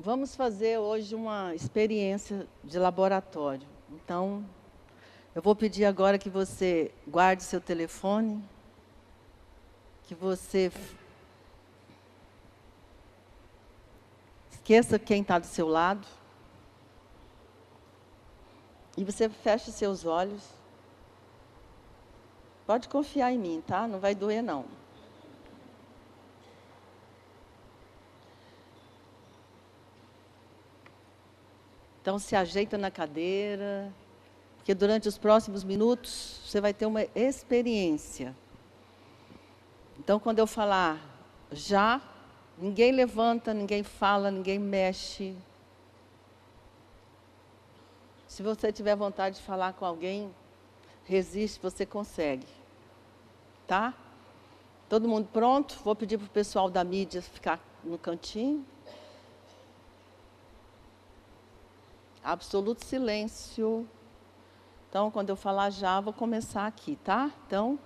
Vamos fazer hoje uma experiência de laboratório. Então, eu vou pedir agora que você guarde seu telefone, que você esqueça quem está do seu lado, e você feche seus olhos. Pode confiar em mim, tá? Não vai doer, não. Então, se ajeita na cadeira, porque durante os próximos minutos você vai ter uma experiência. Então, quando eu falar já, ninguém levanta, ninguém fala, ninguém mexe. Se você tiver vontade de falar com alguém, resiste, você consegue. Tá? Todo mundo pronto? Vou pedir para o pessoal da mídia ficar no cantinho. Absoluto silêncio. Então, quando eu falar já, vou começar aqui, tá? Então,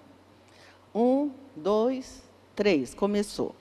1, 2, 3, começou.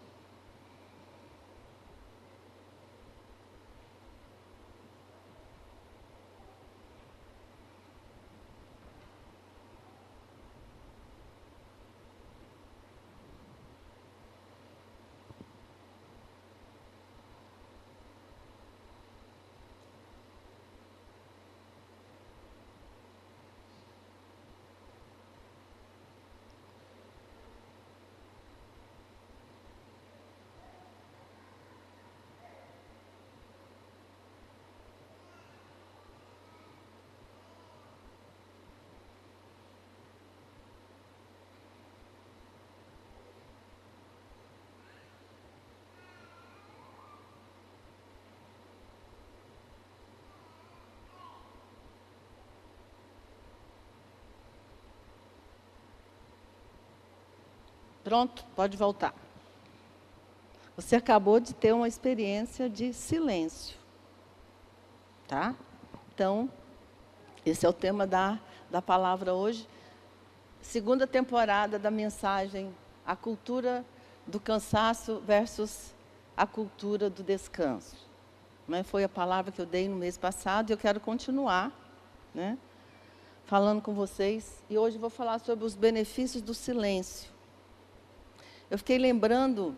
Pronto, pode voltar. Você acabou de ter uma experiência de silêncio. Tá? Então, esse é o tema da palavra hoje. Segunda temporada da mensagem, a cultura do cansaço versus a cultura do descanso. Né? Foi a palavra que eu dei no mês passado e eu quero continuar, né, falando com vocês. E hoje eu vou falar sobre os benefícios do silêncio. Eu fiquei lembrando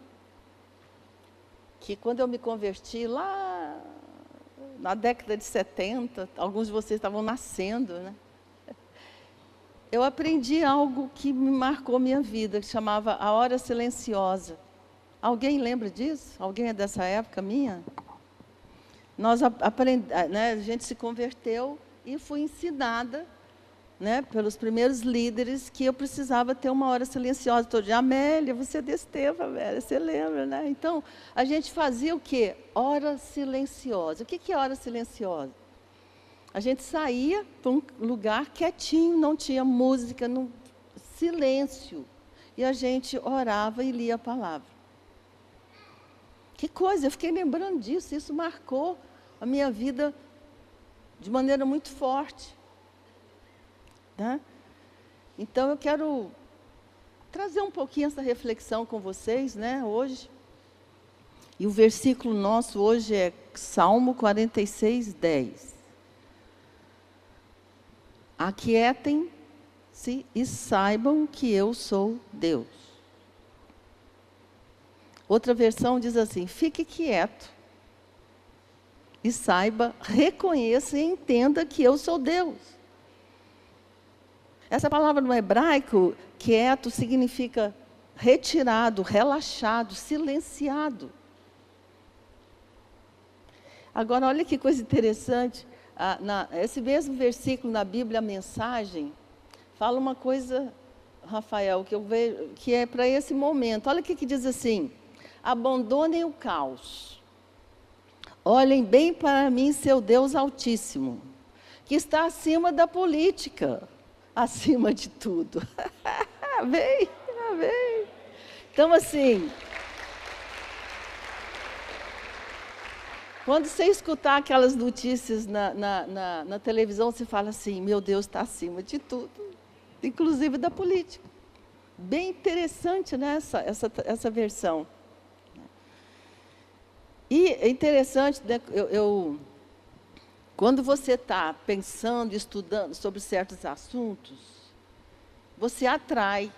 que quando eu me converti lá na década de 70, alguns de vocês estavam nascendo, né? Eu aprendi algo que me marcou minha vida, que chamava a hora silenciosa. Alguém lembra disso? Alguém é dessa época minha? Né, a gente se converteu e fui ensinada, né, pelos primeiros líderes que eu precisava ter uma hora silenciosa todo dia. Amélia, você é desse tempo, Amélia, você lembra, né? Então, a gente fazia o quê? Hora silenciosa. O que é hora silenciosa? A gente saía para um lugar quietinho, não tinha música, silêncio. E a gente orava e lia a palavra. Que coisa, eu fiquei lembrando disso, isso marcou a minha vida de maneira muito forte. Né? Então, eu quero trazer um pouquinho essa reflexão com vocês, né, hoje. E o versículo nosso hoje é Salmo 46, 10. Aquietem-se e saibam que eu sou Deus. Outra versão diz assim: fique quieto e saiba, reconheça e entenda que eu sou Deus. Essa palavra no hebraico, quieto, significa retirado, relaxado, silenciado. Agora, olha que coisa interessante. Esse mesmo versículo na Bíblia, a mensagem, fala uma coisa, Rafael, que eu vejo, que é para esse momento. Olha o que diz assim: abandonem o caos. Olhem bem para mim, seu Deus Altíssimo, que está acima da política, acima de tudo. Amém, amém. Então, assim, quando você escutar aquelas notícias na televisão, você fala assim: meu Deus está acima de tudo, inclusive da política. Bem interessante, né, essa versão. E é interessante, né, quando você está pensando, estudando sobre certos assuntos, você atrai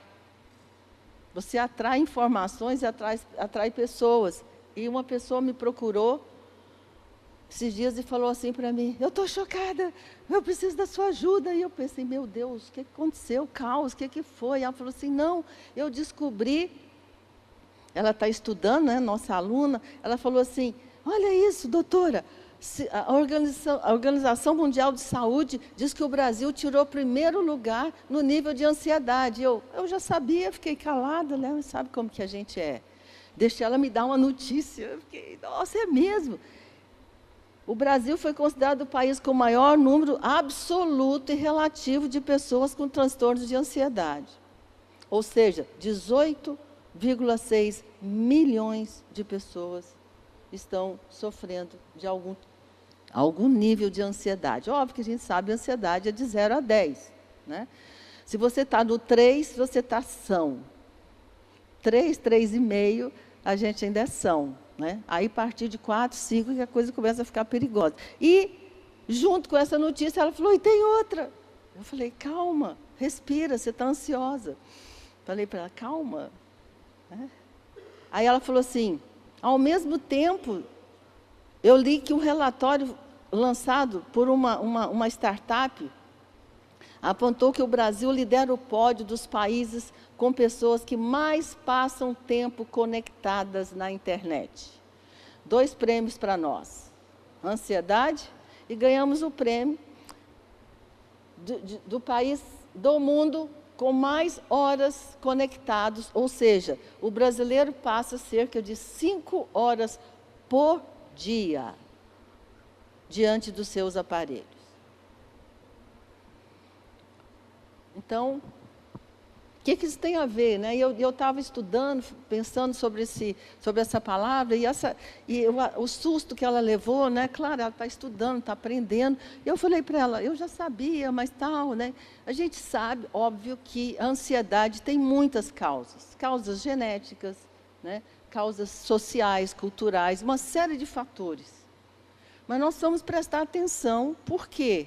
informações e atrai pessoas. E uma pessoa me procurou esses dias e falou assim para mim: eu estou chocada, eu preciso da sua ajuda. E eu pensei: meu Deus, o que aconteceu? Caos, o que foi? Ela falou assim: não, eu descobri. Ela está estudando, né, nossa aluna. Ela falou assim: olha isso, doutora, a Organização Mundial de Saúde diz que o Brasil tirou primeiro lugar no nível de ansiedade. Eu já sabia, fiquei calada, né? Sabe como que a gente é? Deixei ela me dar uma notícia. Eu fiquei: nossa, é mesmo? O Brasil foi considerado o país com o maior número absoluto e relativo de pessoas com transtornos de ansiedade. Ou seja, 18,6 milhões de pessoas estão sofrendo de algum nível de ansiedade. Óbvio que a gente sabe que a ansiedade é de 0 a 10. Né? Se você está no 3, você está são. 3, 3,5, a gente ainda é são. Né? Aí, a partir de 4, 5, que a coisa começa a ficar perigosa. E, junto com essa notícia, ela falou: e tem outra. Eu falei: calma, respira, você está ansiosa. Falei para ela: calma. Né? Aí ela falou assim: ao mesmo tempo, eu li que um relatório lançado por uma startup apontou que o Brasil lidera o pódio dos países com pessoas que mais passam tempo conectadas na internet. 2 prêmios para nós: ansiedade, e ganhamos o prêmio do país do mundo com mais horas conectados, ou seja, o brasileiro passa cerca de 5 horas por dia diante dos seus aparelhos. Então, o que isso tem a ver? Né? Eu estava estudando, pensando sobre essa palavra, o susto que ela levou, né? Claro, ela está estudando, está aprendendo. E eu falei para ela: eu já sabia, mas tal. Né? A gente sabe, óbvio, que a ansiedade tem muitas causas. Causas genéticas, né? Causas sociais, culturais, uma série de fatores. Mas nós vamos prestar atenção. Por quê?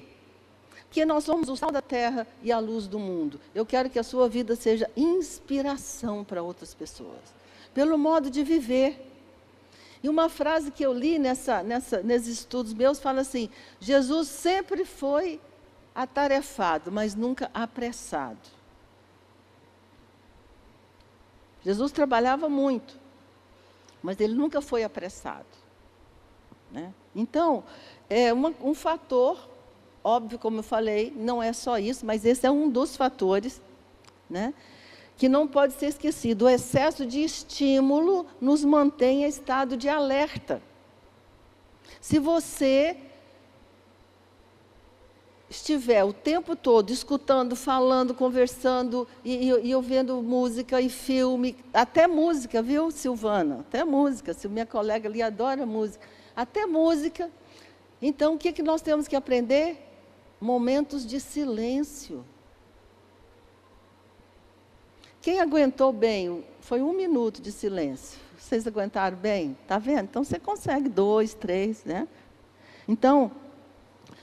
Porque nós somos o sal da terra e a luz do mundo. Eu quero que a sua vida seja inspiração para outras pessoas, pelo modo de viver. E uma frase que eu li nesses estudos meus fala assim: Jesus sempre foi atarefado, mas nunca apressado. Jesus trabalhava muito, mas ele nunca foi apressado. Né? Então, é um fator. Óbvio, como eu falei, não é só isso, mas esse é um dos fatores, né, que não pode ser esquecido. O excesso de estímulo nos mantém em estado de alerta. Se você estiver o tempo todo escutando, falando, conversando, e ouvindo música e filme, até música, viu, Silvana? Até música, minha colega ali adora música. Até música. Então, o que nós temos que aprender? Momentos de silêncio. Quem aguentou bem? Foi 1 minuto de silêncio. Vocês aguentaram bem? Está vendo? Então, você consegue 2, 3, né? Então,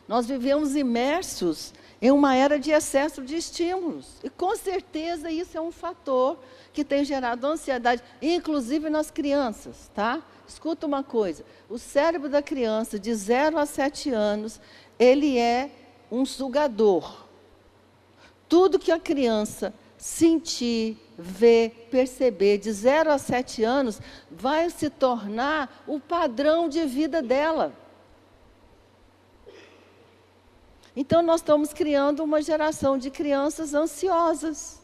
nós vivemos imersos em uma era de excesso de estímulos. E, com certeza, isso é um fator que tem gerado ansiedade, inclusive nas crianças, tá? Escuta uma coisa: o cérebro da criança de 0 a 7 anos, ele é um sugador. Tudo que a criança sentir, ver, perceber de 0 a 7 anos vai se tornar o padrão de vida dela. Então, nós estamos criando uma geração de crianças ansiosas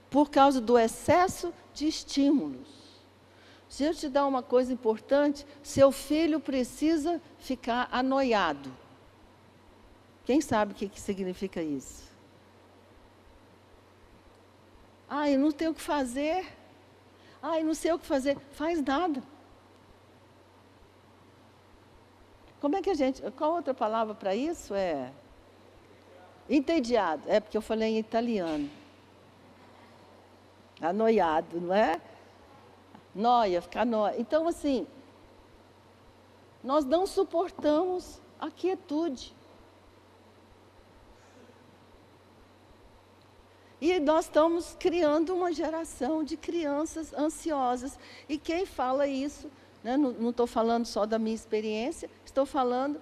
por causa do excesso de estímulos. Se eu te dar uma coisa importante, seu filho precisa ficar anoiado. Quem sabe o que significa isso? Eu não tenho o que fazer. Eu não sei o que fazer. Faz nada. Como é que qual outra palavra para isso é? Entediado. É porque eu falei em italiano. Anoiado, não é? Noia, ficar noia. Então, assim, Nós não suportamos a quietude. E nós estamos criando uma geração de crianças ansiosas. E quem fala isso, né, não estou falando só da minha experiência, estou falando,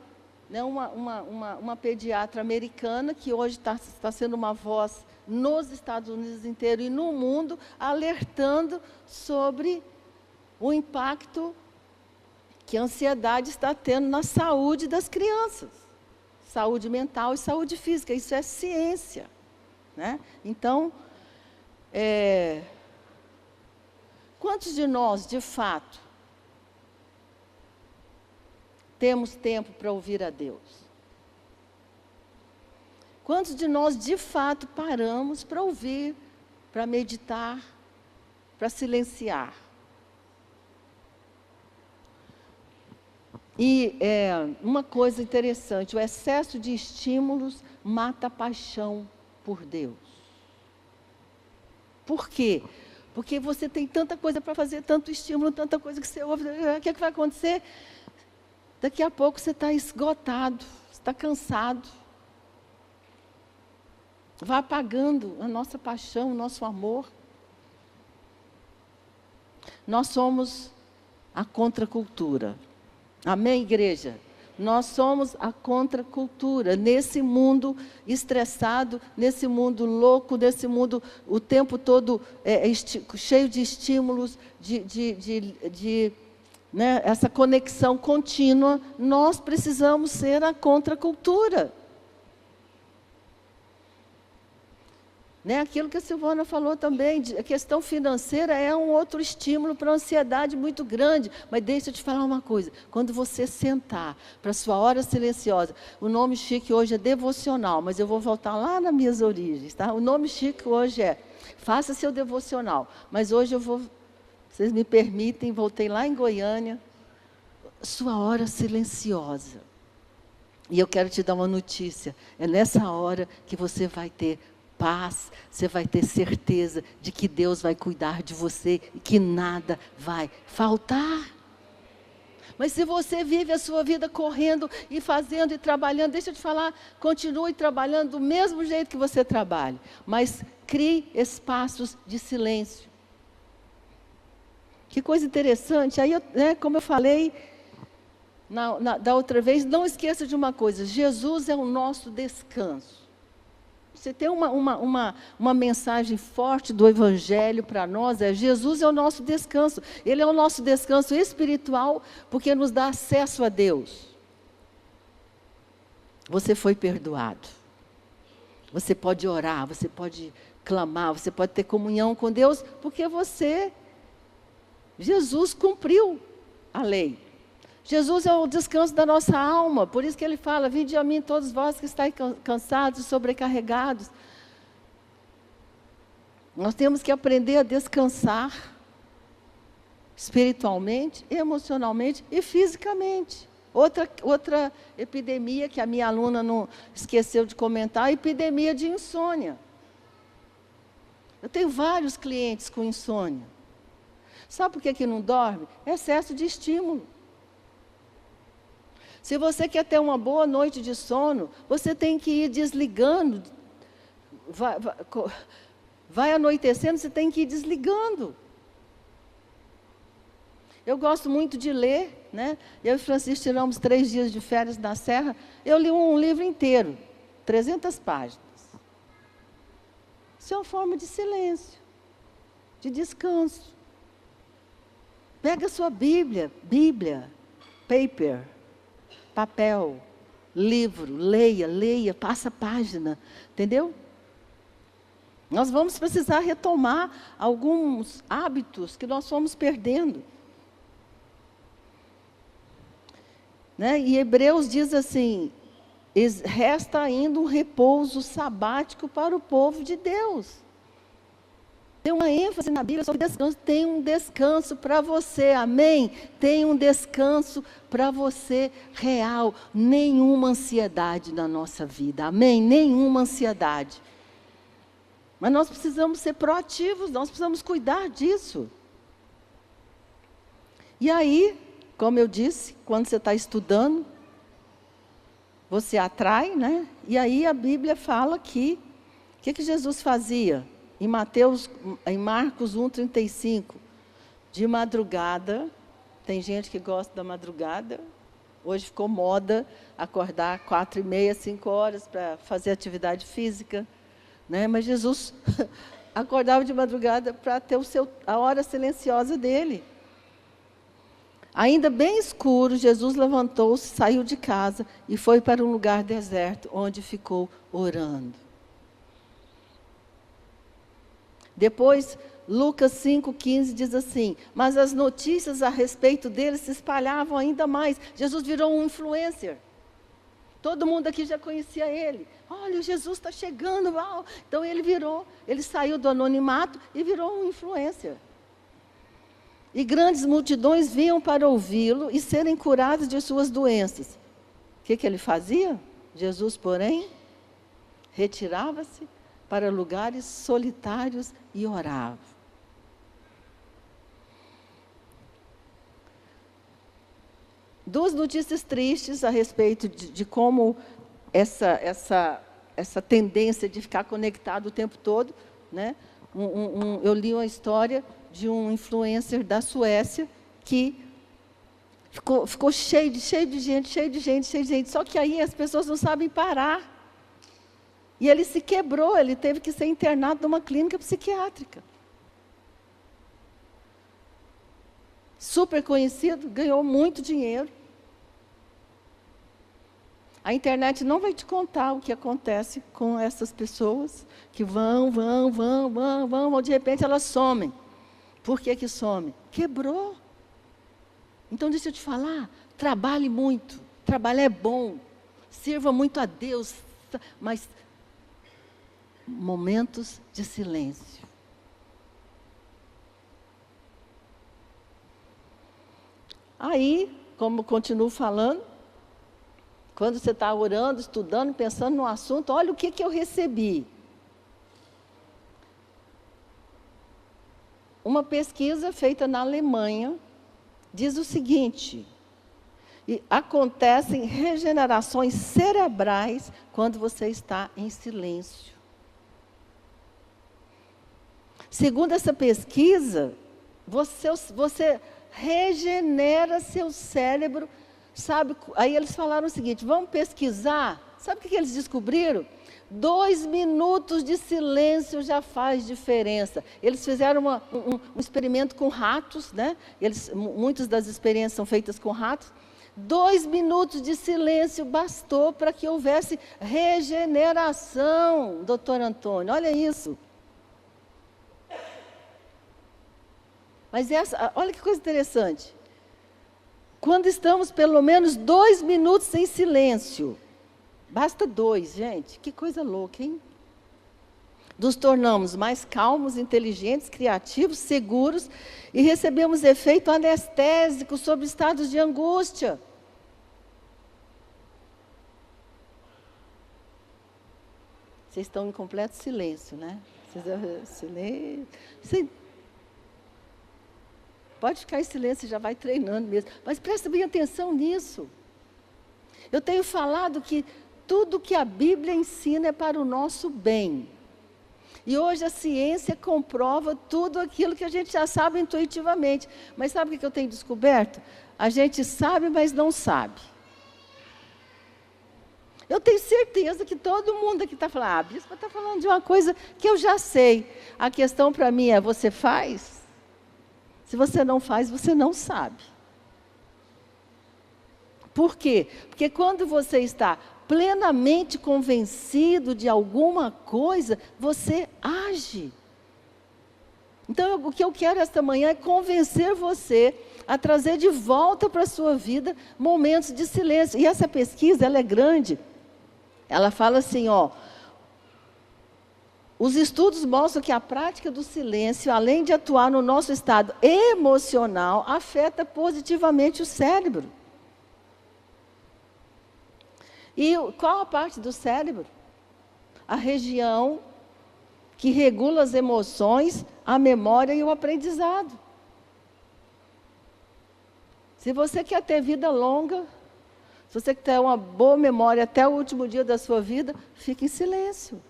né, uma pediatra americana que hoje está sendo uma voz nos Estados Unidos inteiro e no mundo, alertando sobre o impacto que a ansiedade está tendo na saúde das crianças. Saúde mental e saúde física, isso é ciência. Né? Então, quantos de nós, de fato, temos tempo para ouvir a Deus? Quantos de nós, de fato, paramos para ouvir, para meditar, para silenciar? E uma coisa interessante, o excesso de estímulos mata a paixão por Deus. Por quê? Porque você tem tanta coisa para fazer, tanto estímulo, tanta coisa que você ouve. O que vai acontecer? Daqui a pouco você está esgotado, você está cansado. Vai apagando a nossa paixão, o nosso amor. Nós somos a contracultura. Amém, igreja? Nós somos a contracultura, nesse mundo estressado, nesse mundo louco, nesse mundo o tempo todo cheio de estímulos, né, essa conexão contínua. Nós precisamos ser a contracultura. Né, aquilo que a Silvana falou também, a questão financeira é um outro estímulo para a ansiedade muito grande. Mas deixa eu te falar uma coisa, quando você sentar para a sua hora silenciosa, o nome chique hoje é devocional, mas eu vou voltar lá nas minhas origens, tá? O nome chique hoje é, faça seu devocional, mas hoje eu vou, vocês me permitem, voltei lá em Goiânia, sua hora silenciosa. E eu quero te dar uma notícia, é nessa hora que você vai ter paz, você vai ter certeza de que Deus vai cuidar de você e que nada vai faltar. Mas se você vive a sua vida correndo e fazendo e trabalhando, deixa eu te falar, continue trabalhando do mesmo jeito que você trabalha, mas crie espaços de silêncio. Que coisa interessante, aí, né, como eu falei da outra vez, não esqueça de uma coisa, Jesus é o nosso descanso. Você tem uma mensagem forte do Evangelho para nós, Jesus é o nosso descanso. Ele é o nosso descanso espiritual, porque nos dá acesso a Deus. Você foi perdoado. Você pode orar, você pode clamar, você pode ter comunhão com Deus, porque Jesus cumpriu a lei. Jesus é o descanso da nossa alma, por isso que ele fala, vinde a mim todos vós que estáis cansados e sobrecarregados. Nós temos que aprender a descansar espiritualmente, emocionalmente e fisicamente. Outra epidemia que a minha aluna não esqueceu de comentar, a epidemia de insônia. Eu tenho vários clientes com insônia. Sabe por que não dorme? Excesso de estímulo. Se você quer ter uma boa noite de sono, você tem que ir desligando. Vai anoitecendo, você tem que ir desligando. Eu gosto muito de ler, né? Eu e Francisco tiramos 3 dias de férias na Serra. Eu li um livro inteiro, 300 páginas. Isso é uma forma de silêncio, de descanso. Pega a sua Bíblia, paper, papel, livro, leia, passa a página, entendeu? Nós vamos precisar retomar alguns hábitos que nós fomos perdendo. Né? E Hebreus diz assim, resta ainda um repouso sabático para o povo de Deus. Tem uma ênfase na Bíblia sobre descanso. Tem um descanso para você, amém? Tem um descanso para você real. Nenhuma ansiedade na nossa vida, amém? Nenhuma ansiedade. Mas nós precisamos ser proativos, nós precisamos cuidar disso. E aí, como eu disse, quando você está estudando, você atrai, né? E aí a Bíblia fala que, o que Jesus fazia? Em Marcos 1,35, de madrugada, tem gente que gosta da madrugada, hoje ficou moda acordar 4h30, 5 horas para fazer atividade física, né? Mas Jesus acordava de madrugada para ter a hora silenciosa dele. Ainda bem escuro, Jesus levantou-se, saiu de casa e foi para um lugar deserto, onde ficou orando. Depois, Lucas 5,15 diz assim, mas as notícias a respeito dele se espalhavam ainda mais. Jesus virou um influencer. Todo mundo aqui já conhecia ele. Olha, Jesus está chegando. Uau. Então ele saiu do anonimato e virou um influencer. E grandes multidões vinham para ouvi-lo e serem curadas de suas doenças. O que ele fazia? Jesus, porém, retirava-se para lugares solitários e orava. Duas notícias tristes a respeito de como essa tendência de ficar conectado o tempo todo, né? Eu li uma história de um influencer da Suécia que ficou cheio de gente. Só que aí as pessoas não sabem parar. E ele se quebrou, ele teve que ser internado numa clínica psiquiátrica. Super conhecido, ganhou muito dinheiro. A internet não vai te contar o que acontece com essas pessoas que vão, de repente elas somem. Por que some? Quebrou. Então, deixa eu te falar, trabalhe muito, trabalhar é bom, sirva muito a Deus, mas momentos de silêncio. Aí, como continuo falando, quando você está orando, estudando, pensando no assunto, olha o que eu recebi. Uma pesquisa feita na Alemanha diz o seguinte: acontecem regenerações cerebrais quando você está em silêncio. Segundo essa pesquisa, você regenera seu cérebro. Sabe, aí eles falaram o seguinte, vamos pesquisar. Sabe o que eles descobriram? 2 minutos de silêncio já faz diferença. Eles fizeram um experimento com ratos, né? Muitas das experiências são feitas com ratos. 2 minutos de silêncio bastou para que houvesse regeneração, doutor Antônio. Olha isso. Mas olha que coisa interessante. Quando estamos pelo menos 2 minutos em silêncio, basta 2, gente, que coisa louca, hein? Nos tornamos mais calmos, inteligentes, criativos, seguros e recebemos efeito anestésico sobre estados de angústia. Vocês estão em completo silêncio, né? Silêncio. Pode ficar em silêncio, já vai treinando mesmo. Mas presta bem atenção nisso. Eu tenho falado que tudo que a Bíblia ensina é para o nosso bem. E hoje a ciência comprova tudo aquilo que a gente já sabe intuitivamente. Mas sabe o que eu tenho descoberto? A gente sabe, mas não sabe. Eu tenho certeza que todo mundo aqui está falando, a bispa está falando de uma coisa que eu já sei. A questão para mim é, você faz? Se você não faz, você não sabe. Por quê? Porque quando você está plenamente convencido de alguma coisa, você age. Então, o que eu quero esta manhã é convencer você a trazer de volta para a sua vida momentos de silêncio. E essa pesquisa, ela é grande. Ela fala assim, os estudos mostram que a prática do silêncio, além de atuar no nosso estado emocional, afeta positivamente o cérebro. E qual a parte do cérebro? A região que regula as emoções, a memória e o aprendizado. Se você quer ter vida longa, se você quer ter uma boa memória até o último dia da sua vida, fique em silêncio.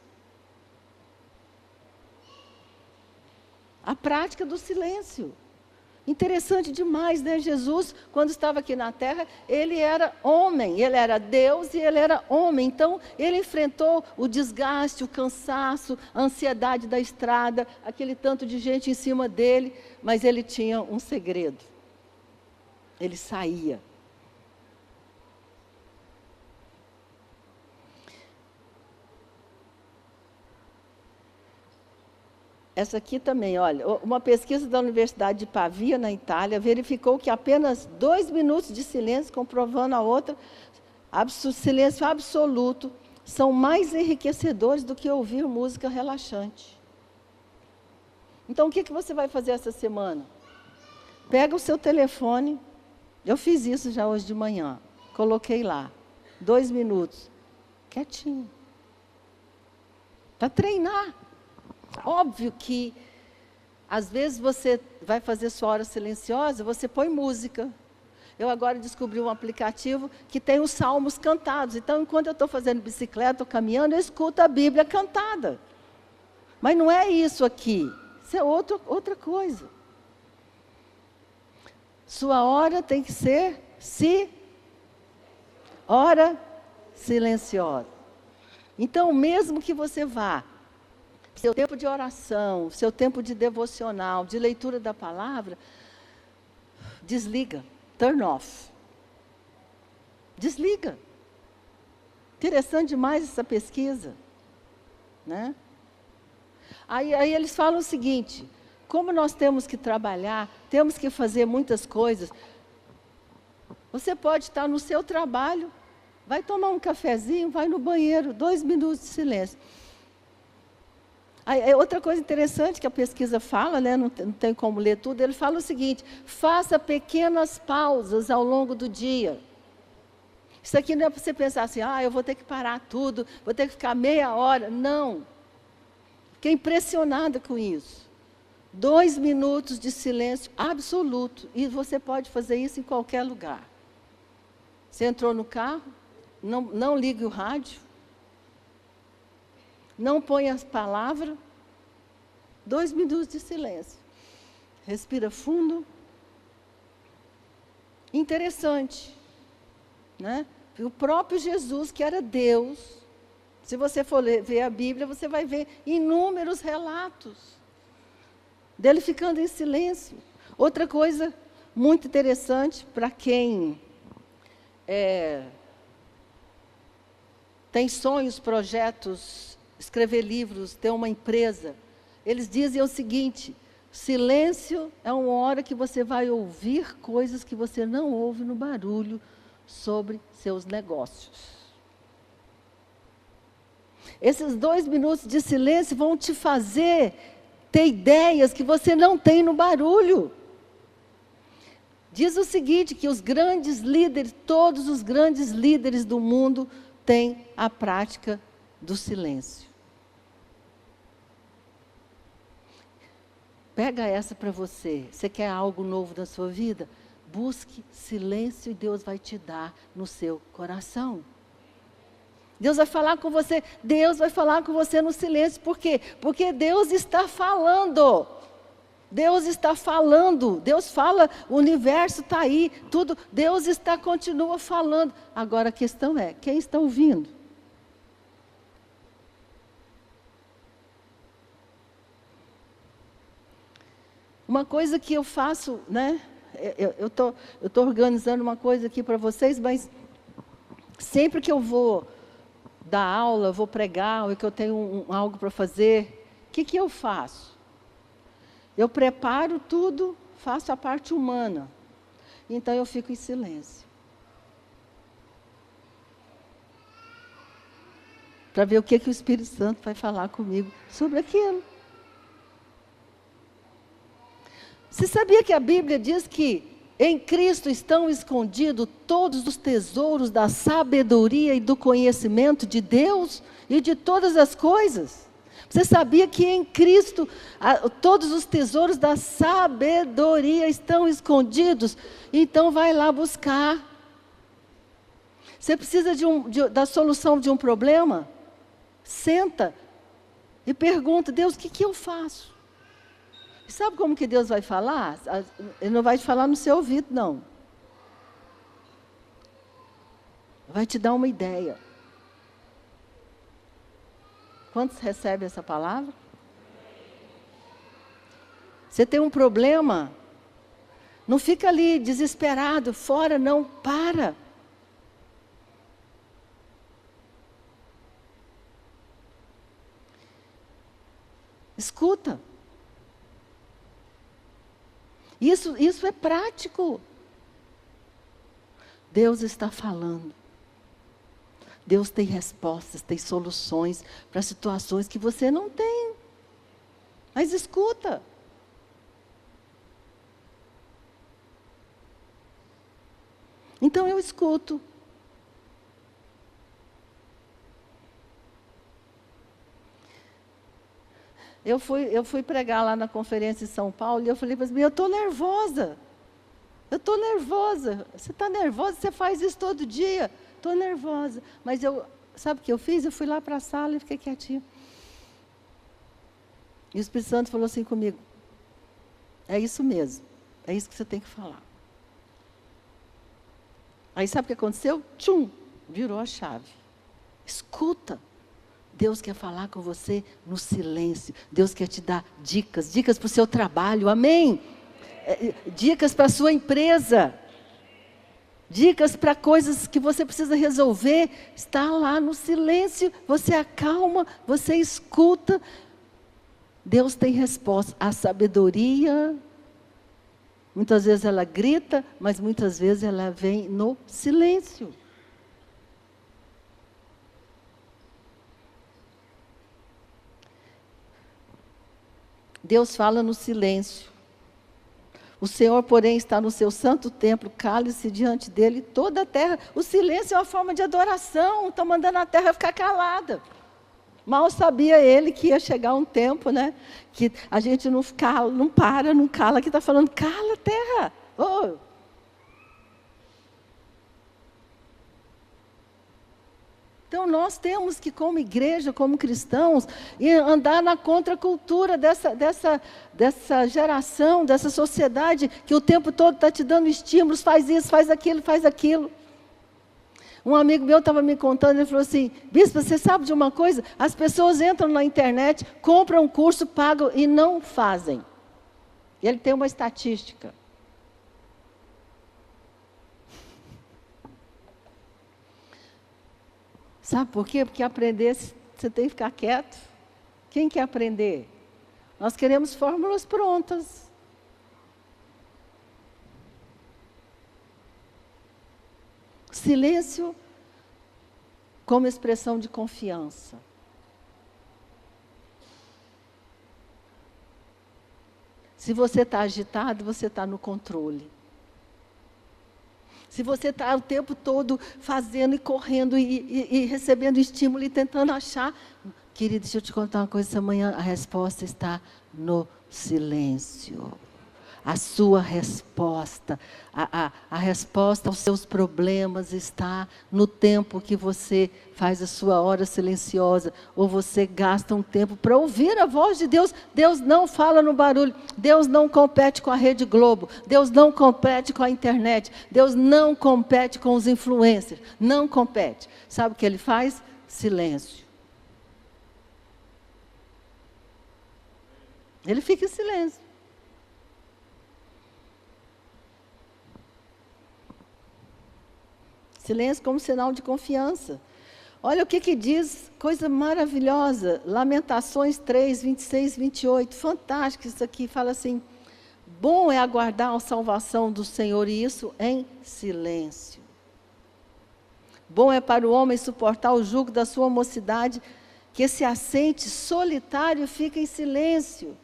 A prática do silêncio. Interessante demais, né? Jesus, quando estava aqui na terra, ele era homem, ele era Deus e ele era homem. Então, ele enfrentou o desgaste, o cansaço, a ansiedade da estrada, aquele tanto de gente em cima dele, mas ele tinha um segredo. Ele saía. Essa aqui também, olha, uma pesquisa da Universidade de Pavia, na Itália, verificou que apenas 2 minutos de silêncio, comprovando a outra, silêncio absoluto, são mais enriquecedores do que ouvir música relaxante. Então, o que você vai fazer essa semana? Pega o seu telefone, eu fiz isso já hoje de manhã, coloquei lá, 2 minutos, quietinho, para treinar. Óbvio que, às vezes, você vai fazer sua hora silenciosa, você põe música. Eu agora descobri um aplicativo que tem os salmos cantados. Então, enquanto eu estou fazendo bicicleta ou caminhando, eu escuto a Bíblia cantada. Mas não é isso aqui. Isso é outra coisa. Sua hora tem que ser hora silenciosa. Então, mesmo que você vá, seu tempo de oração, seu tempo de devocional, de leitura da palavra, desliga, turn off. Desliga. Interessante demais essa pesquisa, né? Aí eles falam o seguinte, como nós temos que trabalhar, temos que fazer muitas coisas, você pode estar no seu trabalho, vai tomar um cafezinho, vai no banheiro, 2 minutos de silêncio. Outra coisa interessante que a pesquisa fala, né, não tem como ler tudo, ele fala o seguinte, faça pequenas pausas ao longo do dia. Isso aqui não é para você pensar assim, eu vou ter que parar tudo, vou ter que ficar meia hora. Não. Fiquei impressionada com isso. 2 minutos de silêncio absoluto. E você pode fazer isso em qualquer lugar. Você entrou no carro, não ligue o rádio. Não põe as palavras, 2 minutos de silêncio. Respira fundo. Interessante, né? O próprio Jesus, que era Deus, se você for ver a Bíblia, você vai ver inúmeros relatos dele ficando em silêncio. Outra coisa muito interessante para quem tem sonhos, projetos, escrever livros, ter uma empresa, eles dizem o seguinte, silêncio é uma hora que você vai ouvir coisas que você não ouve no barulho sobre seus negócios. Esses 2 minutos de silêncio vão te fazer ter ideias que você não tem no barulho. Diz o seguinte, que os grandes líderes, todos os grandes líderes do mundo têm a prática do silêncio. Pega essa para você. Você quer algo novo na sua vida? Busque silêncio e Deus vai te dar no seu coração. Deus vai falar com você. Deus vai falar com você no silêncio. Por quê? Porque Deus está falando. Deus está falando. Deus fala, o universo está aí, tudo. Deus continua falando. Agora a questão é, quem está ouvindo? Uma coisa que eu faço, né? Eu tô organizando uma coisa aqui para vocês, mas sempre que eu vou dar aula, vou pregar, ou que eu tenho algo para fazer, o que eu faço? Eu preparo tudo, faço a parte humana. Então eu fico em silêncio. Para ver o que o Espírito Santo vai falar comigo sobre aquilo. Você sabia que a Bíblia diz que em Cristo estão escondidos todos os tesouros da sabedoria e do conhecimento de Deus e de todas as coisas? Você sabia que em Cristo todos os tesouros da sabedoria estão escondidos? Então vai lá buscar. Você precisa da solução de um problema? Senta e pergunta, Deus, o que eu faço? E sabe como que Deus vai falar? Ele não vai te falar no seu ouvido, não. Vai te dar uma ideia. Quantos recebem essa palavra? Você tem um problema? Não fica ali desesperado, fora, não, para. Escuta. Isso é prático. Deus está falando. Deus tem respostas, tem soluções para situações que você não tem. Mas escuta. Então eu escuto. Eu fui pregar lá na conferência em São Paulo e eu falei para mim, eu estou nervosa. Eu estou nervosa. Você está nervosa? Você faz isso todo dia. Estou nervosa. Mas sabe o que eu fiz? Eu fui lá para a sala e fiquei quietinha. E o Espírito Santo falou assim comigo, é isso mesmo. É isso que você tem que falar. Aí sabe o que aconteceu? Tchum! Virou a chave. Escuta. Deus quer falar com você no silêncio. Deus quer te dar dicas para o seu trabalho. Amém? Dicas para a sua empresa. Dicas para coisas que você precisa resolver. Está lá no silêncio. Você acalma, você escuta. Deus tem resposta. A sabedoria, muitas vezes ela grita, mas muitas vezes ela vem no silêncio. Deus fala no silêncio. O Senhor, porém, está no seu santo templo, cale-se diante dele toda a terra. O silêncio é uma forma de adoração, está mandando a terra ficar calada. Mal sabia ele que ia chegar um tempo, né? Que a gente não cala, que está falando, cala a terra. Oh. Então, nós temos que, como igreja, como cristãos, andar na contracultura dessa geração, dessa sociedade, que o tempo todo está te dando estímulos, faz isso, faz aquilo, faz aquilo. Um amigo meu estava me contando, ele falou assim, bispo, você sabe de uma coisa? As pessoas entram na internet, compram um curso, pagam e não fazem. E ele tem uma estatística. Sabe por quê? Porque aprender, você tem que ficar quieto. Quem quer aprender? Nós queremos fórmulas prontas. Silêncio como expressão de confiança. Se você está agitado, você está no controle. Se você está o tempo todo fazendo e correndo e recebendo estímulo e tentando achar, querido, deixa eu te contar uma coisa, essa manhã a resposta está no silêncio. A sua resposta, a resposta aos seus problemas está no tempo que você faz a sua hora silenciosa, ou você gasta um tempo para ouvir a voz de Deus. Deus não fala no barulho, Deus não compete com a Rede Globo, Deus não compete com a internet, Deus não compete com os influencers, não compete. Sabe o que Ele faz? Silêncio. Ele fica em silêncio. Silêncio como sinal de confiança. Olha o que diz, coisa maravilhosa. Lamentações 3, 26, 28. Fantástico isso aqui. Fala assim, bom é aguardar a salvação do Senhor, e isso em silêncio. Bom é para o homem suportar o jugo da sua mocidade, que se assente solitário fica em silêncio.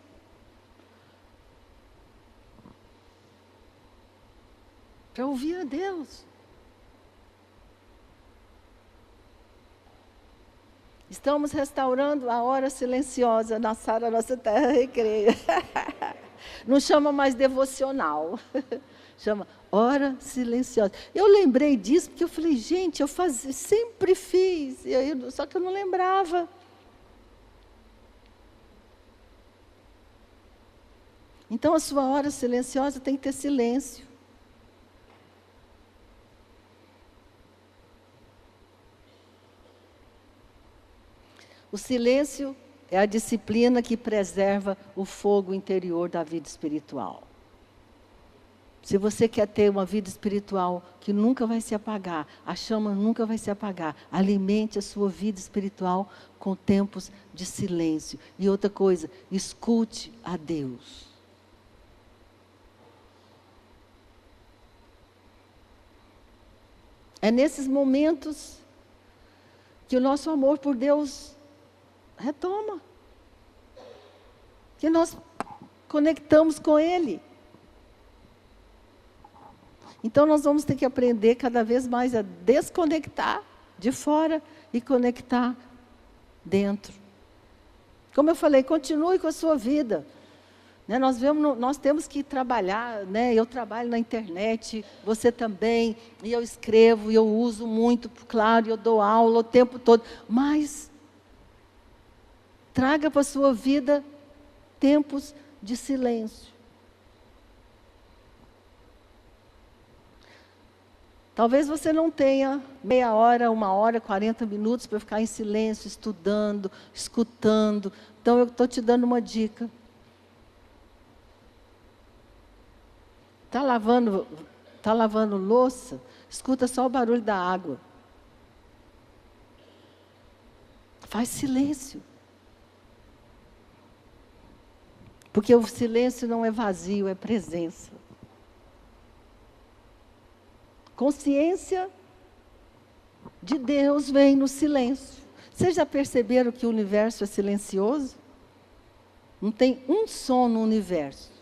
Para ouvir a Deus. Estamos restaurando a hora silenciosa na Sara Nossa Terra Recreio. Não chama mais devocional, chama hora silenciosa. Eu lembrei disso porque eu falei, gente, eu sempre fiz, só que eu não lembrava. Então a sua hora silenciosa tem que ter silêncio. O silêncio é a disciplina que preserva o fogo interior da vida espiritual. Se você quer ter uma vida espiritual que nunca vai se apagar, a chama nunca vai se apagar, alimente a sua vida espiritual com tempos de silêncio. E outra coisa, escute a Deus. É nesses momentos que o nosso amor por Deus retoma, que nós conectamos com Ele. Então nós vamos ter que aprender cada vez mais a desconectar de fora e conectar dentro. Como eu falei, continue com a sua vida. Né, nós temos que trabalhar, né, eu trabalho na internet, você também, e eu escrevo, e eu uso muito, claro, eu dou aula o tempo todo, mas traga para a sua vida tempos de silêncio. Talvez você não tenha meia hora, 1 hora, 40 minutos para ficar em silêncio, estudando, escutando. Então eu estou te dando uma dica. Está lavando louça, escuta só o barulho da água. Faz silêncio. Porque o silêncio não é vazio, é presença. Consciência de Deus vem no silêncio. Vocês já perceberam que o universo é silencioso? Não tem um som no universo.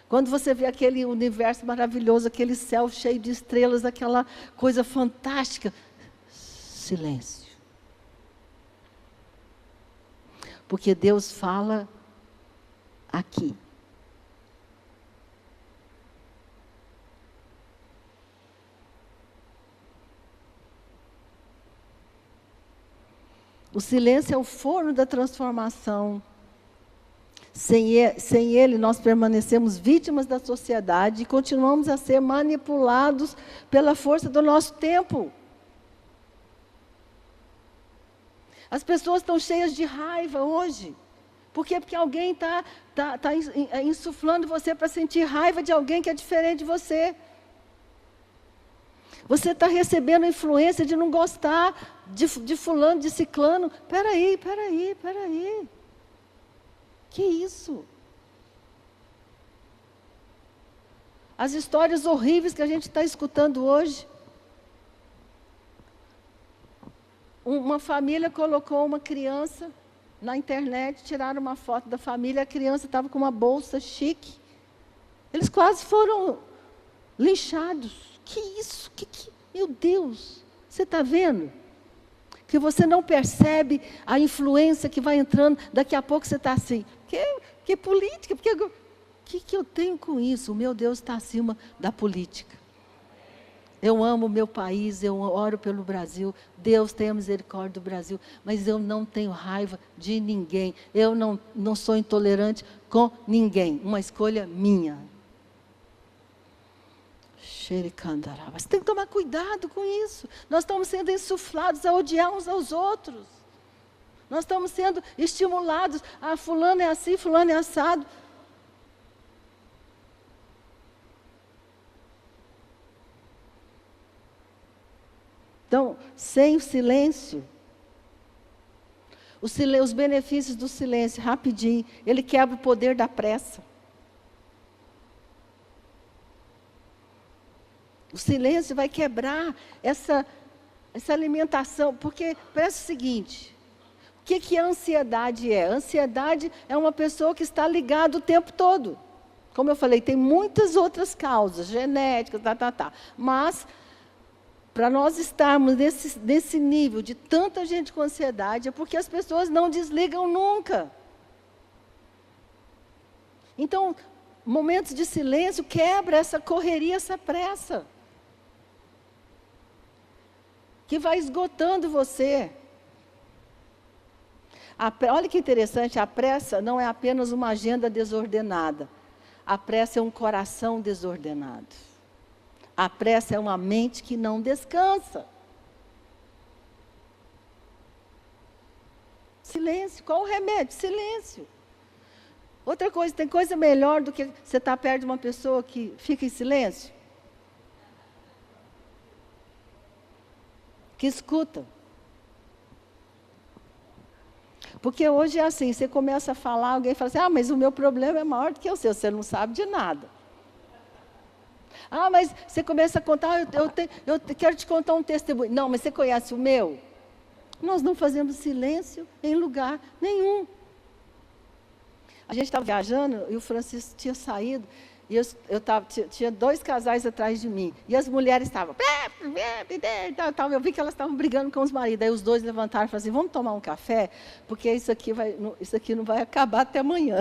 Quando você vê aquele universo maravilhoso, aquele céu cheio de estrelas, aquela coisa fantástica, silêncio. Porque Deus fala aqui. O silêncio é o forno da transformação. Sem ele, nós permanecemos vítimas da sociedade e continuamos a ser manipulados pela força do nosso tempo. As pessoas estão cheias de raiva hoje. Por quê? Porque alguém está insuflando você para sentir raiva de alguém que é diferente de você. Você está recebendo a influência de não gostar de fulano, de ciclano. Peraí. Que isso? As histórias horríveis que a gente está escutando hoje. Uma família colocou uma criança na internet, tiraram uma foto da família, a criança estava com uma bolsa chique. Eles quase foram linchados. Que isso? Meu Deus, você está vendo? Que você não percebe a influência que vai entrando, daqui a pouco você está assim, que política, o que eu tenho com isso? O meu Deus está acima da política. Eu amo o meu país, eu oro pelo Brasil, Deus tenha misericórdia do Brasil, mas eu não tenho raiva de ninguém, eu não sou intolerante com ninguém, uma escolha minha. Você tem que tomar cuidado com isso. Nós estamos sendo insuflados a odiar uns aos outros. Nós estamos sendo estimulados a fulano é assim, fulano é assado. Então, sem o silêncio, os benefícios do silêncio, rapidinho, ele quebra o poder da pressa. O silêncio vai quebrar essa alimentação, porque parece o seguinte, o que a ansiedade é? A ansiedade é uma pessoa que está ligada o tempo todo. Como eu falei, tem muitas outras causas, genéticas, mas para nós estarmos nesse nível de tanta gente com ansiedade, é porque as pessoas não desligam nunca. Então, momentos de silêncio quebra essa correria, essa pressa, que vai esgotando você. Olha que interessante, a pressa não é apenas uma agenda desordenada. A pressa é um coração desordenado. A pressa é uma mente que não descansa. Silêncio. Qual o remédio? Silêncio. Outra coisa, tem coisa melhor do que você estar perto de uma pessoa que fica em silêncio? Que escuta. Porque hoje é assim, você começa a falar, alguém fala assim, mas o meu problema é maior do que o seu, você não sabe de nada. Mas você começa a contar, eu quero te contar um testemunho. Não, mas você conhece o meu? Nós não fazemos silêncio em lugar nenhum. A gente estava viajando e o Francisco tinha saído, e tinha 2 casais atrás de mim. E as mulheres estavam... Eu vi que elas estavam brigando com os maridos. Aí os 2 levantaram e falaram assim, vamos tomar um café? Porque isso aqui não vai acabar até amanhã.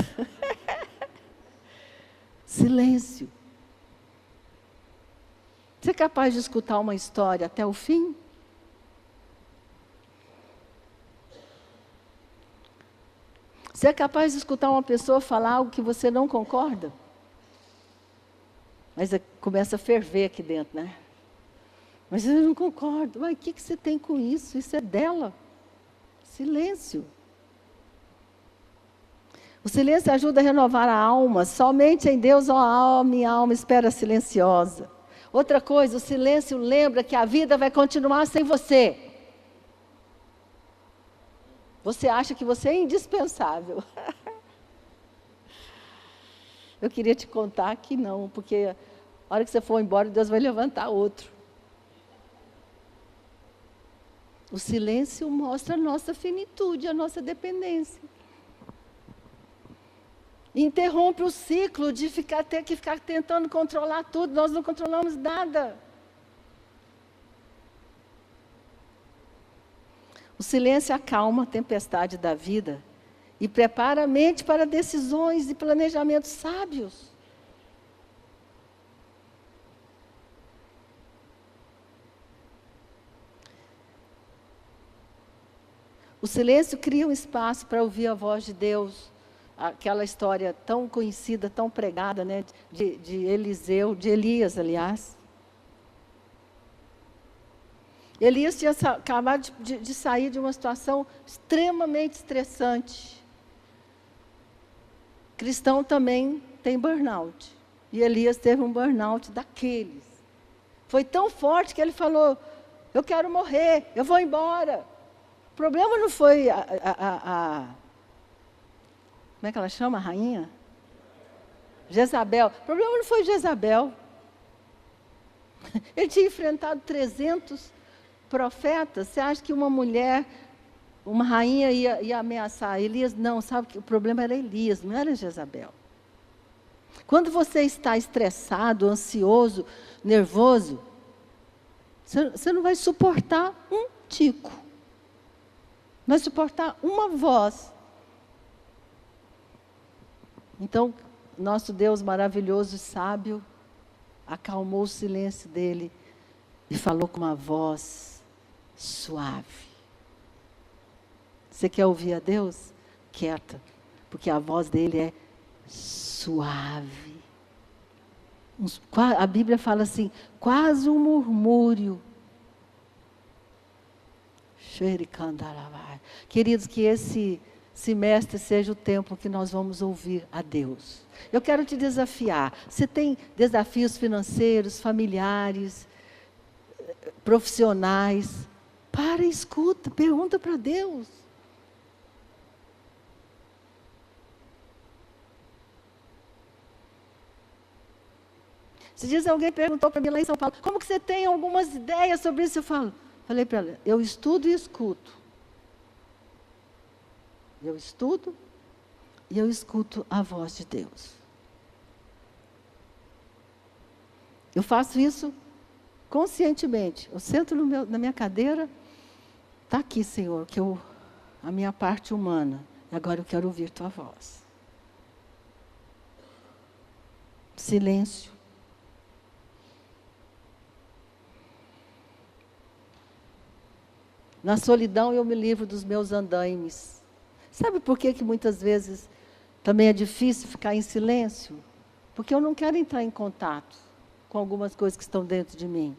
Silêncio. Você é capaz de escutar uma história até o fim? Você é capaz de escutar uma pessoa falar algo que você não concorda? Mas começa a ferver aqui dentro, né? Mas eu não concordo. Mas o que você tem com isso? Isso é dela. Silêncio. O silêncio ajuda a renovar a alma. Somente em Deus, ó minha alma espera silenciosa. Outra coisa, o silêncio lembra que a vida vai continuar sem você. Você acha que você é indispensável. Eu queria te contar que não, porque a hora que você for embora, Deus vai levantar outro. O silêncio mostra a nossa finitude, a nossa dependência. Interrompe o ciclo de ter que ficar tentando controlar tudo. Nós não controlamos nada. O silêncio acalma a tempestade da vida e prepara a mente para decisões e planejamentos sábios. O silêncio cria um espaço para ouvir a voz de Deus. Aquela história tão conhecida, tão pregada, né, de Elias, aliás. Elias tinha acabado de sair de uma situação extremamente estressante. Cristão também tem burnout. E Elias teve um burnout daqueles. Foi tão forte que ele falou, eu quero morrer, eu vou embora. O problema não foi como é que ela chama, a rainha? Jezabel. O problema não foi Jezabel. Ele tinha enfrentado 300 profetas. Você acha que uma mulher, uma rainha ia ameaçar Elias? Não, sabe que o problema era Elias, não era Jezabel. Quando você está estressado, ansioso, nervoso, você não vai suportar um tico. Não vai suportar uma voz. Então, nosso Deus maravilhoso e sábio acalmou o silêncio dele e falou com uma voz suave. Você quer ouvir a Deus? Quieta, porque a voz dele é suave. A Bíblia fala assim, quase um murmúrio. Queridos, que esse semestre seja o tempo que nós vamos ouvir a Deus. Eu quero te desafiar. Você tem desafios financeiros, familiares, profissionais? Para e escuta, pergunta para Deus. Esses dias alguém perguntou para mim lá em São Paulo, como que você tem algumas ideias sobre isso? Falei para ela, eu estudo e escuto. Eu estudo e eu escuto a voz de Deus. Eu faço isso conscientemente, eu sento na minha cadeira, está aqui, Senhor, a minha parte humana, e agora eu quero ouvir tua voz. Silêncio. Na solidão eu me livro dos meus andaimes. Sabe por que muitas vezes também é difícil ficar em silêncio? Porque eu não quero entrar em contato com algumas coisas que estão dentro de mim.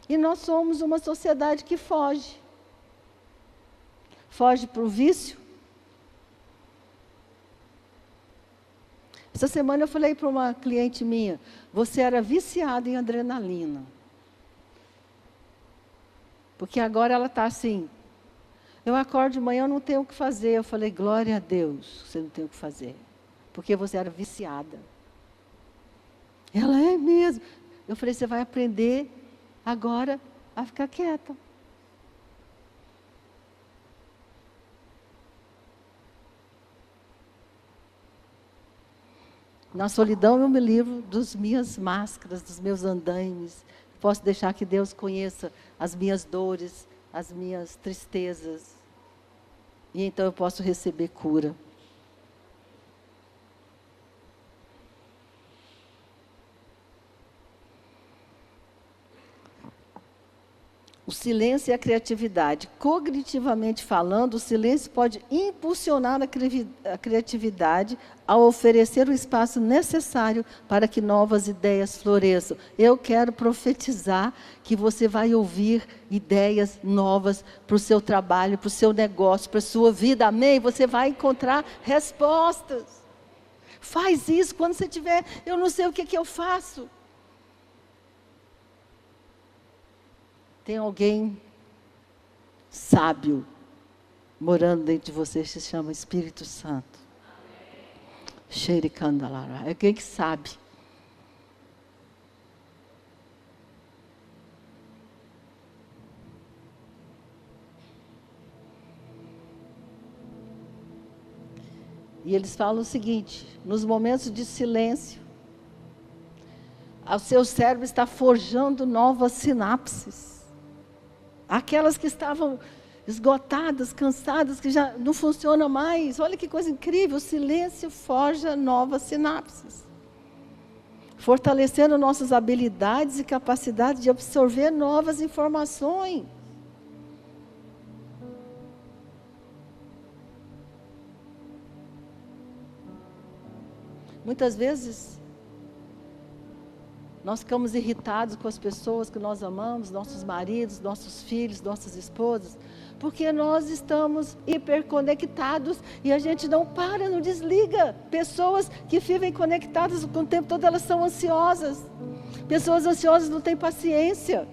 E nós somos uma sociedade que foge. Foge para o vício. Essa semana eu falei para uma cliente minha, você era viciada em adrenalina. Porque agora ela está assim, eu acordo de manhã, eu não tenho o que fazer. Eu falei, glória a Deus, você não tem o que fazer. Porque você era viciada. Ela é mesmo. Eu falei, você vai aprender agora a ficar quieta. Na solidão eu me livro das minhas máscaras, dos meus andaimes. Posso deixar que Deus conheça as minhas dores, as minhas tristezas. E então eu posso receber cura. O silêncio e a criatividade. Cognitivamente falando, o silêncio pode impulsionar a criatividade ao oferecer o espaço necessário para que novas ideias floresçam. Eu quero profetizar que você vai ouvir ideias novas para o seu trabalho, para o seu negócio, para a sua vida. Amém? Você vai encontrar respostas. Faz isso quando você tiver, eu não sei o que eu faço. Tem alguém sábio morando dentro de você, se chama Espírito Santo. Xericandalara. É alguém que sabe. E eles falam o seguinte, nos momentos de silêncio, o seu cérebro está forjando novas sinapses. Aquelas que estavam esgotadas, cansadas, que já não funcionam mais. Olha que coisa incrível, o silêncio forja novas sinapses. Fortalecendo nossas habilidades e capacidade de absorver novas informações. Muitas vezes, nós ficamos irritados com as pessoas que nós amamos, nossos maridos, nossos filhos, nossas esposas, porque nós estamos hiperconectados e a gente não para, não desliga. Pessoas que vivem conectadas o tempo todo, elas são ansiosas. Pessoas ansiosas não têm paciência.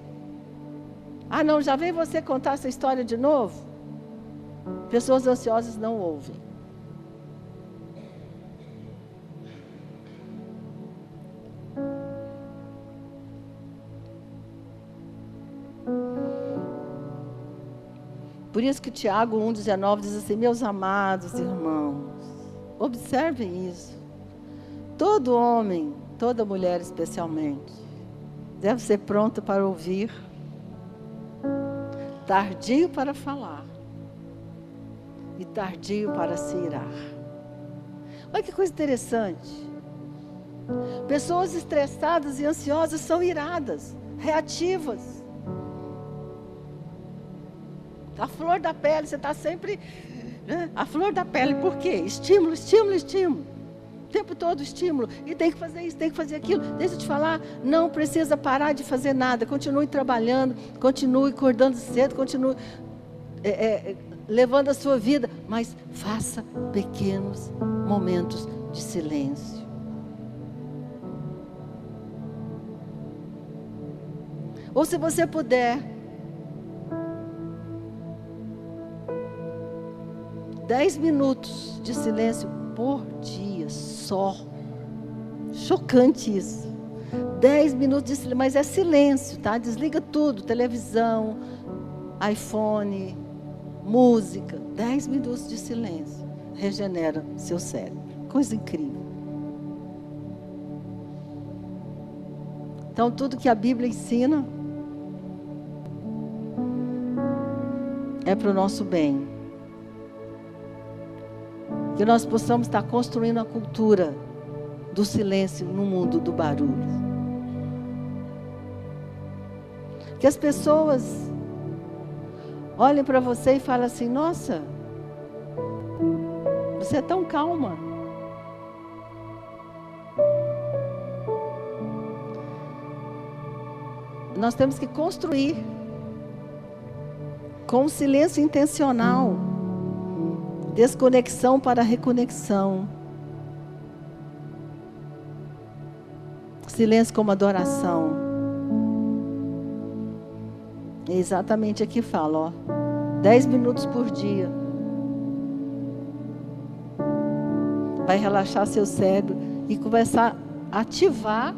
Ah, não, já vem você contar essa história de novo? Pessoas ansiosas não ouvem. Por isso que Tiago 1,19 diz assim, meus amados irmãos, observem isso. Todo homem, toda mulher especialmente, deve ser pronto para ouvir, tardio para falar e tardio para se irar. Olha que coisa interessante. Pessoas estressadas e ansiosas são iradas, reativas. A flor da pele, você está sempre... Né? A flor da pele, por quê? Estímulo, estímulo, estímulo. O tempo todo estímulo. E tem que fazer isso, tem que fazer aquilo. Deixa eu te falar, não precisa parar de fazer nada. Continue trabalhando, continue acordando cedo, continue levando a sua vida. Mas faça pequenos momentos de silêncio. Ou se você puder... 10 minutos de silêncio por dia, só. Chocante isso. 10 minutos de silêncio, mas é silêncio, tá? Desliga tudo, televisão, iPhone, música. 10 minutos de silêncio. Regenera seu cérebro. Coisa incrível. Então, tudo que a Bíblia ensina é para o nosso bem. Que nós possamos estar construindo a cultura do silêncio no mundo do barulho. Que as pessoas olhem para você e falem assim: nossa, você é tão calma. Nós temos que construir com um silêncio intencional, desconexão para reconexão. Silêncio como adoração. É exatamente aqui fala, ó. 10 minutos por dia. Vai relaxar seu cérebro e começar a ativar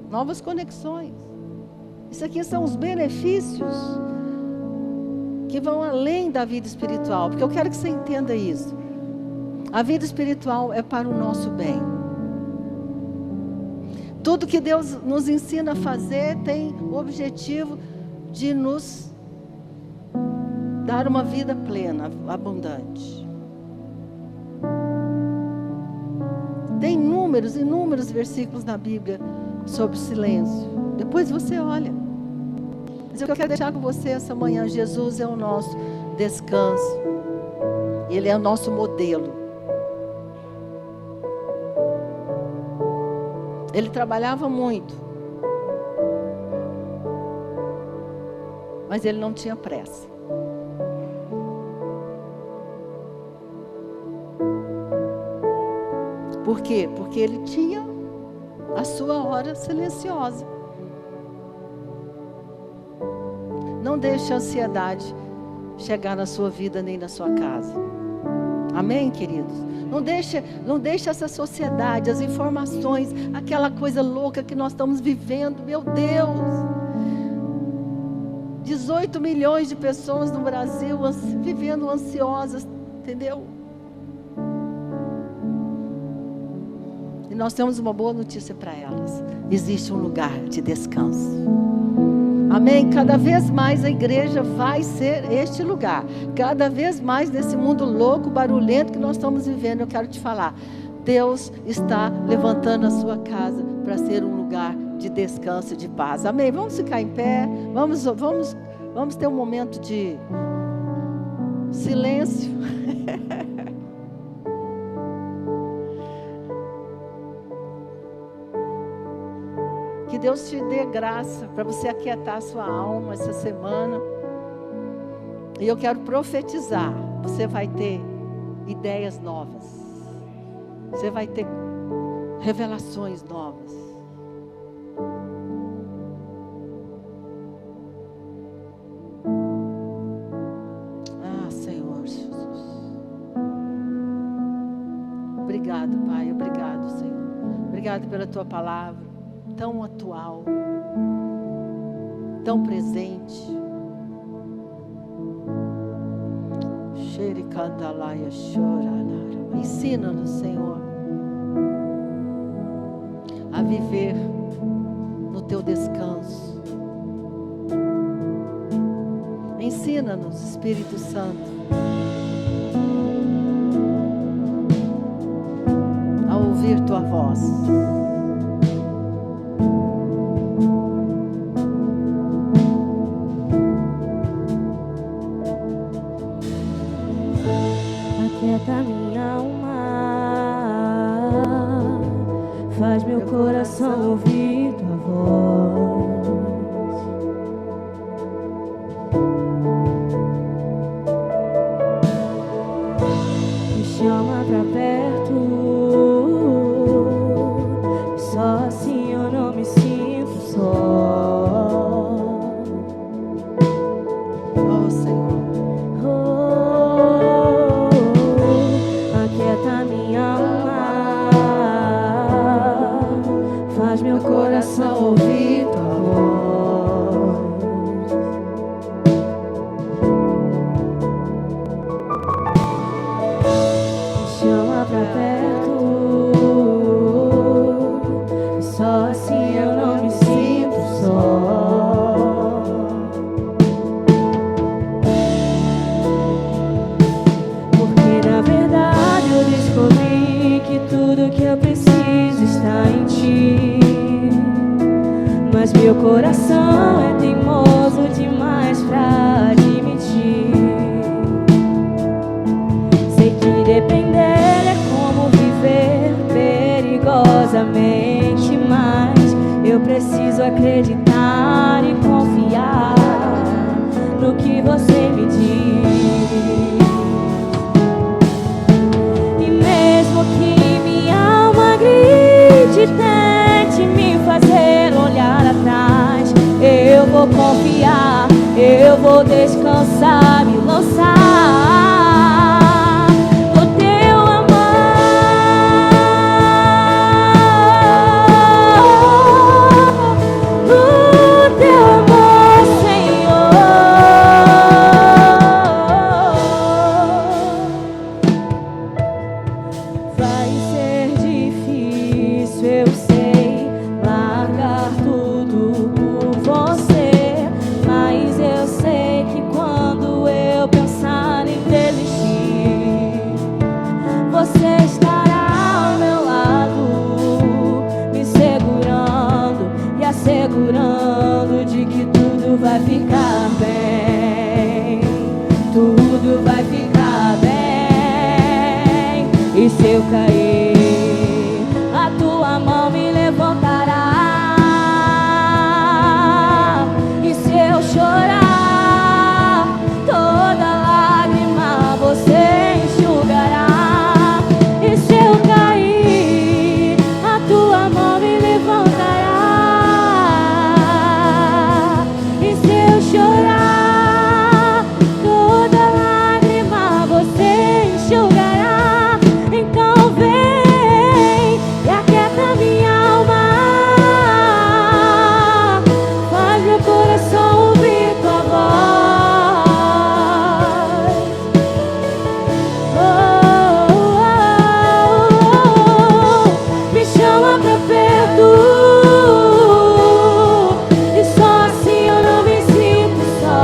novas conexões. Isso aqui são os benefícios que vão além da vida espiritual. Porque eu quero que você entenda isso. A vida espiritual é para o nosso bem. Tudo que Deus nos ensina a fazer tem o objetivo de nos dar uma vida plena, abundante. Tem inúmeros versículos na Bíblia sobre silêncio. Depois você olha. Mas eu quero deixar com você essa manhã: Jesus é o nosso descanso. Ele é o nosso modelo. Ele trabalhava muito, mas ele não tinha pressa. Por quê? Porque ele tinha a sua hora silenciosa. Não deixe a ansiedade chegar na sua vida nem na sua casa. Amém, queridos? Não deixe essa sociedade, as informações, aquela coisa louca que nós estamos vivendo. Meu Deus! 18 milhões de pessoas no Brasil vivendo ansiosas, entendeu? E nós temos uma boa notícia para elas. Existe um lugar de descanso. Amém? Cada vez mais a igreja vai ser este lugar. Cada vez mais nesse mundo louco, barulhento que nós estamos vivendo, eu quero te falar. Deus está levantando a sua casa para ser um lugar de descanso e de paz. Amém? Vamos ficar em pé. Vamos ter um momento de silêncio. Que Deus te dê graça para você aquietar a sua alma essa semana. E eu quero profetizar. Você vai ter ideias novas. Você vai ter revelações novas. Ah, Senhor Jesus. Obrigado, Pai. Obrigado, Senhor. Obrigado pela Tua palavra. Tão atual, tão presente. Ensina-nos, Senhor, a viver no Teu descanso. Ensina-nos, Espírito Santo, a ouvir Tua voz. Aquieta minha alma, faz meu coração ouvir Tua voz. Me chama pra perto, só assim eu não me sinto só. Oh, Senhor. Aquieta minha alma, faz meu coração ouvir Tua voz. Me chama pra perto, eu preciso estar em ti. Mas meu coração é teimoso demais pra admitir. Sei que depender é como viver perigosamente, mas eu preciso acreditar e confiar no que você me diz. E mesmo que minha alma grite, tente me fazer olhar atrás, eu vou confiar, eu vou descansar, me lançar no teu amor, no teu amor, Senhor. Vai ser difícil, eu sei, largar tudo por você, mas eu sei que quando eu pensar em desistir, você estará ao meu lado, me segurando e assegurando de que tudo vai ficar bem, tudo vai ficar bem. E se eu cair, a tua mão me levantará. E se eu chorar, toda lágrima você enxugará. E se eu cair, a tua mão me levantará. E se eu chorar, toda lágrima você enxugará. Então vem e aquieta minha alma, faz meu coração ouvir tua voz. Oh, oh, oh, me chama pra perto, e só assim eu não me sinto só.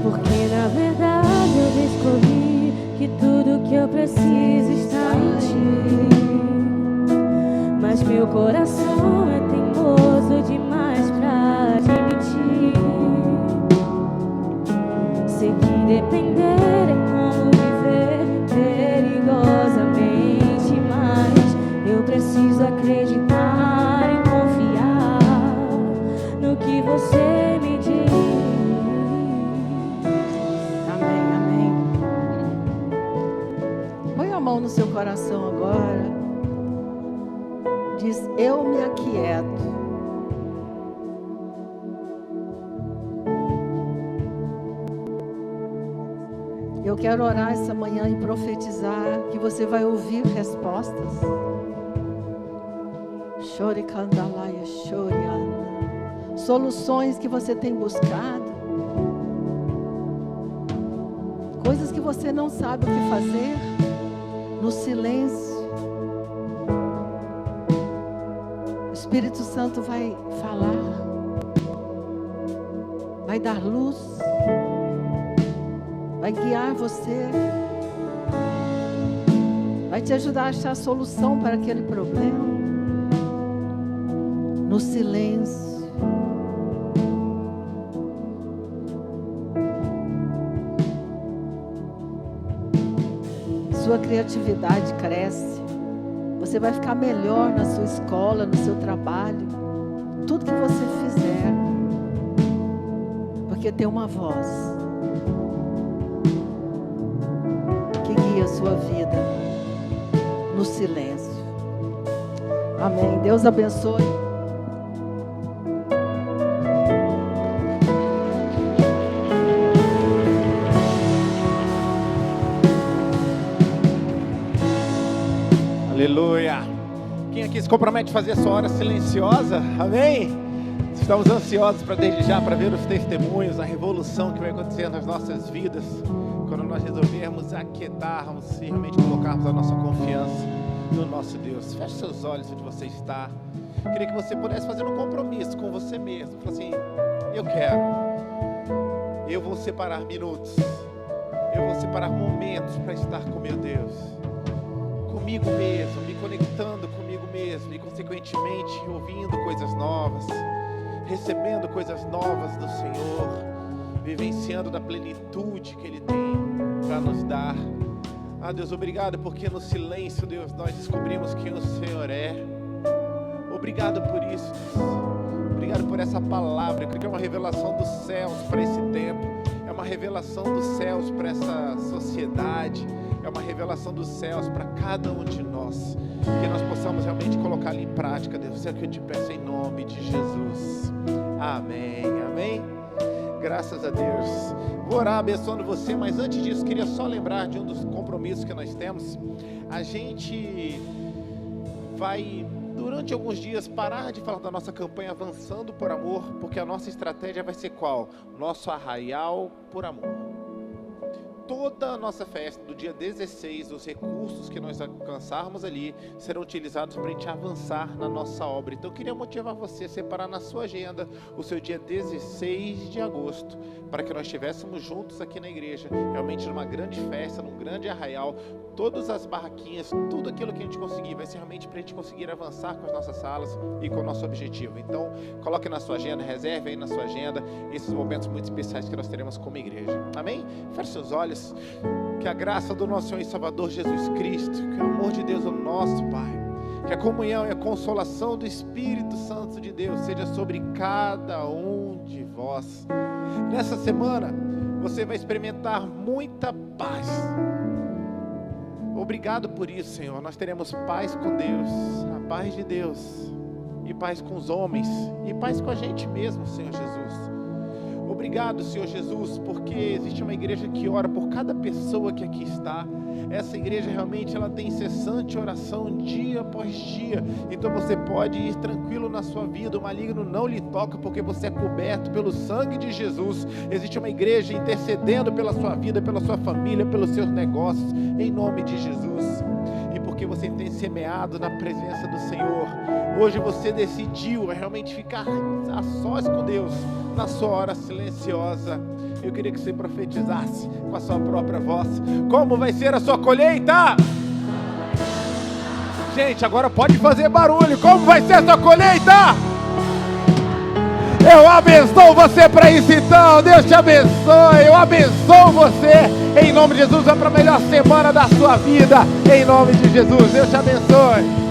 Porque na verdade eu descobri que tudo que eu preciso está em ti. Mas meu coração é teimoso demais pra admitir. Sei que depender é como viver perigosamente, mas eu preciso acreditar e confiar no que você me diz. Amém, amém. Põe a mão no seu coração agora. Diz: eu me aquieto. Eu quero orar essa manhã e profetizar que você vai ouvir respostas. Chore candalaia, chore anda. Soluções que você tem buscado. Coisas que você não sabe o que fazer. No silêncio, o Espírito Santo vai falar, vai dar luz, vai guiar você, vai te ajudar a achar a solução para aquele problema. No silêncio. Sua criatividade cresce. Você vai ficar melhor na sua escola, no seu trabalho. Tudo que você fizer. Porque tem uma voz que guia a sua vida no silêncio. Amém. Deus abençoe. Aleluia. Quem aqui se compromete a fazer a sua hora silenciosa? Amém? Estamos ansiosos para desde já para ver os testemunhos, a revolução que vai acontecer nas nossas vidas quando nós resolvermos aquietarmos e realmente colocarmos a nossa confiança no nosso Deus. Feche seus olhos onde você está. Queria que você pudesse fazer um compromisso com você mesmo. Falar assim: eu vou separar minutos eu vou separar momentos para estar com meu Deus, comigo mesmo, me conectando comigo mesmo e, consequentemente, ouvindo coisas novas, recebendo coisas novas do Senhor, vivenciando da plenitude que Ele tem para nos dar. Deus, obrigado porque no silêncio, Deus, nós descobrimos quem o Senhor é. Obrigado por isso, Deus. Obrigado por essa palavra, que é uma revelação dos céus para esse tempo, é uma revelação dos céus para essa sociedade, é uma revelação dos céus para cada um de nós, que nós possamos realmente colocá-la em prática, Deus. É o que eu te peço em nome de Jesus. Amém, amém. Graças a Deus. Vou orar abençoando você, mas antes disso, queria só lembrar de um dos compromissos que nós temos. A gente vai, durante alguns dias, parar de falar da nossa campanha Avançando por Amor, porque a nossa estratégia vai ser qual? Nosso Arraial por Amor. Toda a nossa festa do dia 16, os recursos que nós alcançarmos ali serão utilizados para a gente avançar na nossa obra. Então eu queria motivar você a separar na sua agenda o seu dia 16 de agosto, para que nós estivéssemos juntos aqui na igreja, realmente numa grande festa, num grande arraial. Todas as barraquinhas, tudo aquilo que a gente conseguir, vai ser realmente para a gente conseguir avançar com as nossas salas e com o nosso objetivo. Então coloque na sua agenda, reserve aí na sua agenda esses momentos muito especiais que nós teremos como igreja. Amém? Feche seus olhos. Que a graça do nosso Senhor e Salvador Jesus Cristo, que o amor de Deus, o nosso Pai, que a comunhão e a consolação do Espírito Santo de Deus seja sobre cada um de vós. Nessa semana você vai experimentar muita paz. Obrigado por isso, Senhor. Nós teremos paz com Deus, a paz de Deus, e paz com os homens, e paz com a gente mesmo, Senhor Jesus. Obrigado, Senhor Jesus, porque existe uma igreja que ora por cada pessoa que aqui está. Essa igreja realmente ela tem incessante oração dia após dia. Então você pode ir tranquilo na sua vida, o maligno não lhe toca, porque você é coberto pelo sangue de Jesus. Existe uma igreja intercedendo pela sua vida, pela sua família, pelos seus negócios, em nome de Jesus. E porque você tem semeado na presença do Senhor, hoje você decidiu realmente ficar a sós com Deus, na sua hora silenciosa. Eu queria que você profetizasse com a sua própria voz como vai ser a sua colheita. Gente, agora pode fazer barulho. Como vai ser a sua colheita? Eu abençoo você para isso então. Deus te abençoe. Eu abençoo você. Em nome de Jesus, vai para a melhor semana da sua vida. Em nome de Jesus, Deus te abençoe.